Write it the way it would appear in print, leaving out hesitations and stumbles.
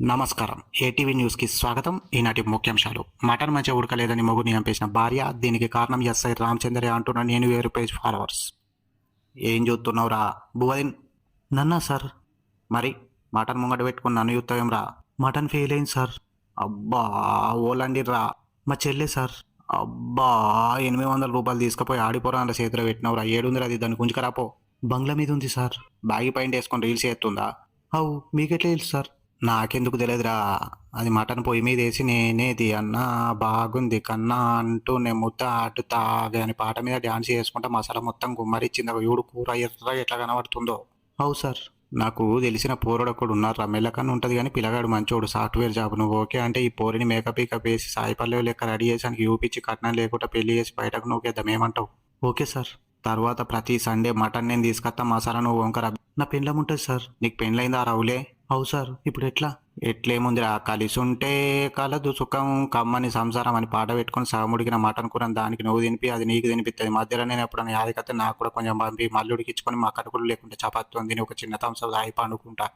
నమస్కారం. ఏటీవీ న్యూస్‌కి స్వాగతం. ఈనాటి ముఖ్యాంశాలు. మటన్ మంచిగా ఉడకలేదని మొగుడిని చంపేసిన భార్య, దీనికి కారణం ఎస్ఐ రామచంద్రయ్య అంటున్న నేను వేరు పేజ్ ఫాలోవర్స్. ఏం చూస్తున్నావురా బువ్వదిన్? నన్నా సార్? మరి మటన్ ముంగట పెట్టుకొని నన్ను చూస్తావేంరా? మటన్ ఫెయిల్ అయింది సార్. అబ్బా! ఓలండిర్రా. మా చెల్లె సార్. అబ్బా! ₹800 తీసుకుపోయి ఆడిపోరాన్ల చేతిలో పెట్టినవురా. ఏడుందిరా అది, దాన్ని గుంజుకరాపో. బంగ్లా మీద ఉంది సార్. బ్యాగి పాయింట్ వేసుకొని రీల్స్ చేస్తుందా? అవు మీకెట్లా తెలుసు సార్? నాకెందుకు తెలియదురా. అది మటన్ పొయ్యి మీద వేసి నేనేది అన్నా బాగుంది కన్నా అంటూ నేను ముద్ద అటు తాగే అని పాట మీద డాన్స్ చేసుకుంటా మసాలా మొత్తం గుమ్మరిచ్చింది. చూడు కూర ఎర్ర ఎట్లా కనబడుతుందో. అవు సార్. నాకు తెలిసిన పోరడు ఒకడు ఉన్నారా, మెల్లకన్ను ఉంటుంది కానీ పిల్లగాడు మంచోడు, సాఫ్ట్వేర్ జాబ్. నువ్వు ఓకే అంటే ఈ పోరిని మేకప్ ఈకప్ వేసి సాయి పల్లవి లెక్క రెడీ చేసానికి చూపించి కట్నం లేకుండా పెళ్లి చేసి బయటకు నూకేద్దాం, ఏమంటావు? Okay sir. తర్వాత ప్రతి సండే మటన్ నేను తీసుకొస్తా, మసాలా నువ్వు వంకర. నా పెండ్లం ఉంటుంది సార్. నీకు పెండ్లైందా రవులే? అవు సార్. ఇప్పుడు ఎట్లా? ఎట్లేముందిరా, కలిసి ఉంటే కలదు సుఖం కమ్మని సంసారం అని పాట పెట్టుకొని సగముడికిన మటన్ కూర దానికి నువ్వు తినిపి అది నీకు తినిపిస్తుంది. మధ్యలో నేను ఎప్పుడైనా యాదికతే నాకు కూడా కొంచెం పంపి మళ్ళీ ఉడికించుకొని మా కడుపులు లేకుంటే చపాతీ తిని ఒక చిన్న థమ్స్ అప్ తాగి పండుకుంటా.